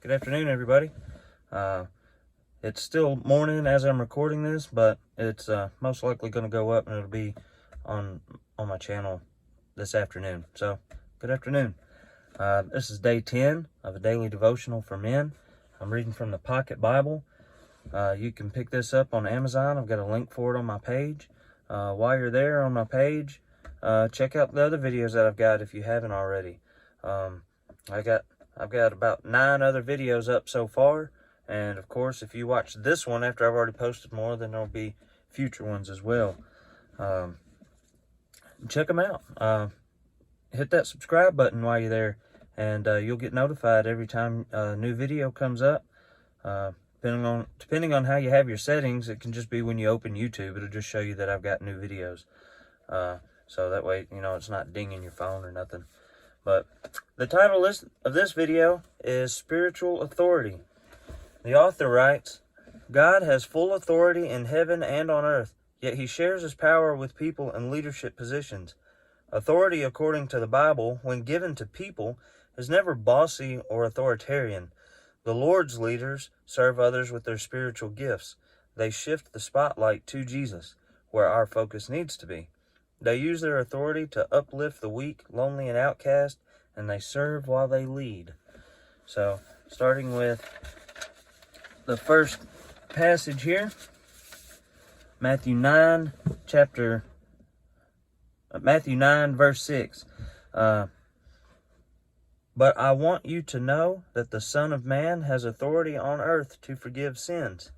Good afternoon, everybody. It's still morning as I'm recording this, but it's most likely going to go up and it'll be on my channel this afternoon. So, good afternoon. This is day 10 of a daily devotional for men. I'm reading from the Pocket Bible. You can pick this up on Amazon. I've got a link for it on my page. While you're there on my page, check out the other videos that I've got if you haven't already. I've got about 9 other videos up so far, and of course, if you watch this one after I've already posted more, then there'll be future ones as well. Check them out. Hit that subscribe button while you're there, and you'll get notified every time a new video comes up. Depending on how you have your settings, it can just be when you open YouTube. It'll just show you that I've got new videos. So that way, it's not dinging your phone or nothing. But the title of this video is Spiritual Authority. The author writes, God has full authority in heaven and on earth, yet he shares his power with people in leadership positions. Authority, according to the Bible, when given to people, is never bossy or authoritarian. The Lord's leaders serve others with their spiritual gifts. They shift the spotlight to Jesus, where our focus needs to be. They use their authority to uplift the weak, lonely, and outcast, and they serve while they lead. So, starting with the first passage here, Matthew 9, verse 6. But I want you to know that the Son of Man has authority on earth to forgive sins.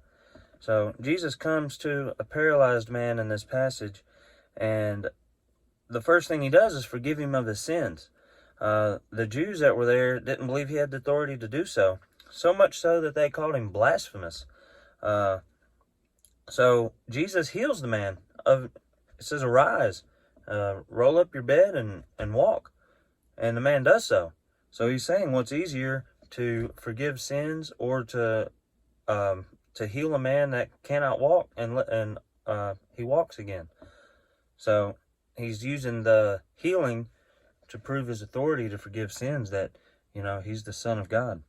So, Jesus comes to a paralyzed man in this passage, and the first thing he does is forgive him of his sins. The Jews that were there didn't believe he had the authority to do so. So much so that they called him blasphemous. So Jesus heals the man. It says, arise, roll up your bed and walk. And the man does so. So he's saying what's easier, to forgive sins or to heal a man that cannot walk, and he walks again. So he's using the healing to prove his authority to forgive sins, that, he's the Son of God.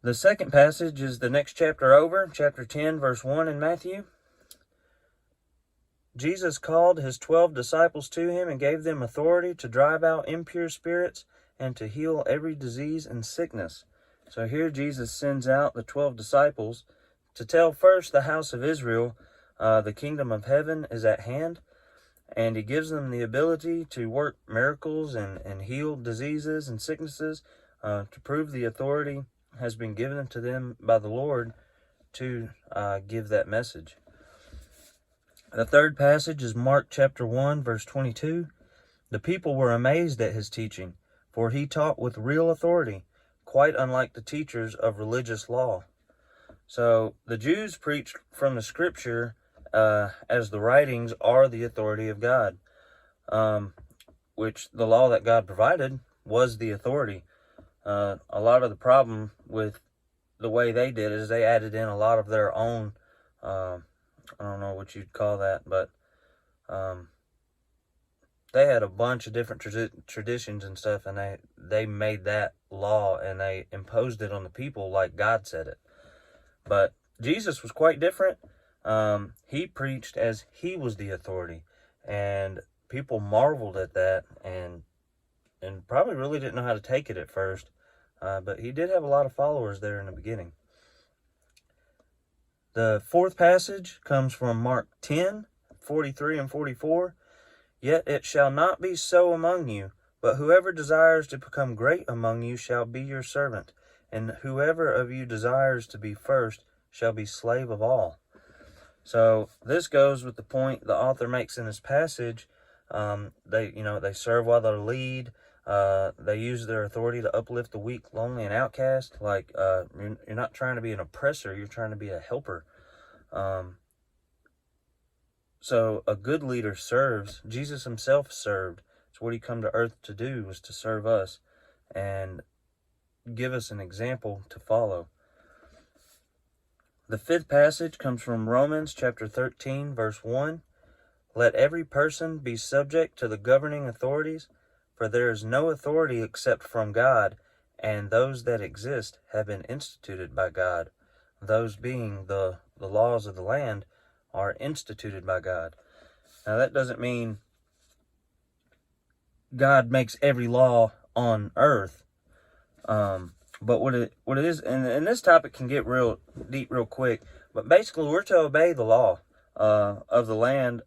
The second passage is the next chapter over, chapter 10, verse 1 in Matthew. Jesus called his 12 disciples to him and gave them authority to drive out impure spirits and to heal every disease and sickness. So here Jesus sends out the 12 disciples to tell first the house of Israel, the kingdom of heaven is at hand, and he gives them the ability to work miracles and heal diseases and sicknesses, to prove the authority has been given to them by the Lord to give that message. The third passage is Mark chapter 1, verse 22. The people were amazed at his teaching, for he taught with real authority, quite unlike the teachers of religious law. So the Jews preached from the scripture as the writings are the authority of God, which the law that God provided was the authority. A lot of the problem with the way they did is they added in a lot of their own, I don't know what you'd call that, but they had a bunch of different traditions and stuff, and they made that law and they imposed it on the people like God said it. But Jesus was quite different. He preached as he was the authority, and people marveled at that and probably really didn't know how to take it at first, but he did have a lot of followers there in the beginning. The fourth passage comes from Mark 10, 43 and 44. Yet it shall not be so among you, but whoever desires to become great among you shall be your servant, and whoever of you desires to be first shall be slave of all. So this goes with the point the author makes in this passage. They serve while they lead. They use their authority to uplift the weak, lonely, and outcast. Like, you're not trying to be an oppressor, you're trying to be a helper. So a good leader serves. Jesus himself served. It's what he come to earth to do, was to serve us and give us an example to follow. The fifth passage comes from Romans chapter 13, verse 1. Let every person be subject to the governing authorities, for there is no authority except from God, and those that exist have been instituted by God. Those being the laws of the land are instituted by God. Now that doesn't mean God makes every law on earth. But what it is, and this topic can get real deep real quick, but basically we're to obey the law of the land.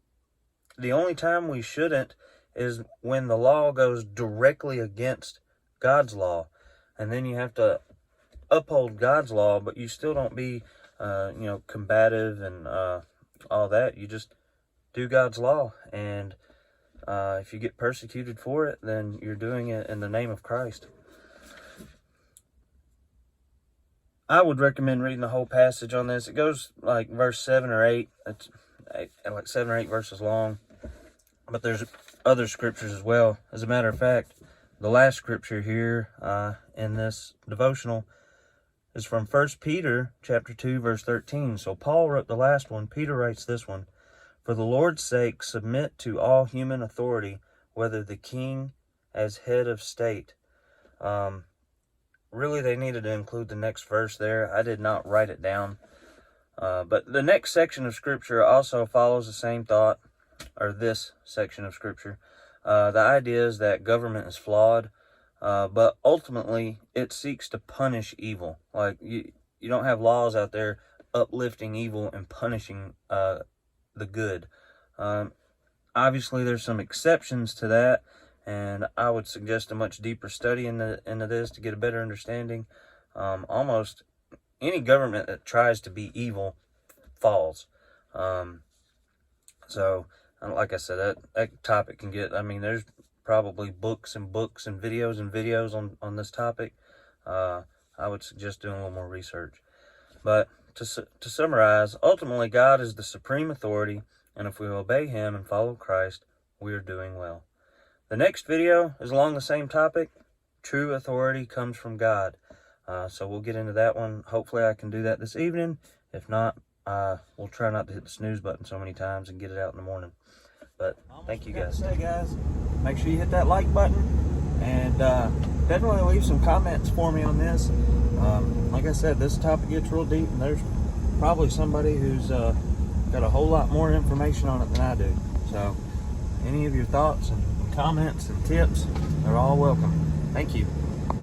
The only time we shouldn't is when the law goes directly against God's law. And then you have to uphold God's law, but you still don't be, combative and all that. You just do God's law. And if you get persecuted for it, then you're doing it in the name of Christ. I would recommend reading the whole passage on this. It goes like verse 7 or 8. It's like 7 or 8 verses long. But there's other scriptures as well. As a matter of fact, the last scripture here in this devotional is from 1 Peter chapter 2, verse 13. So Paul wrote the last one. Peter writes this one. For the Lord's sake, submit to all human authority, whether the king as head of state. Really, they needed to include the next verse there. I did not write it down. But the next section of Scripture also follows the same thought, or this section of Scripture. The idea is that government is flawed, but ultimately it seeks to punish evil. Like, you don't have laws out there uplifting evil and punishing the good. Obviously, there's some exceptions to that, and I would suggest a much deeper study into this to get a better understanding. Almost any government that tries to be evil falls. So, like I said, that topic can get, there's probably books and books and videos on this topic. I would suggest doing a little more research. But to summarize, ultimately God is the supreme authority, and if we obey Him and follow Christ, we are doing well. The next video is along the same topic. True authority comes from God. So we'll get into that one. Hopefully I can do that this evening. If not, we'll try not to hit the snooze button so many times and get it out in the morning. But thank you guys. Make sure you hit that like button, and definitely leave some comments for me on this. Like I said, this topic gets real deep, and there's probably somebody who's got a whole lot more information on it than I do. So any of your thoughts and comments and tips are all welcome. Thank you.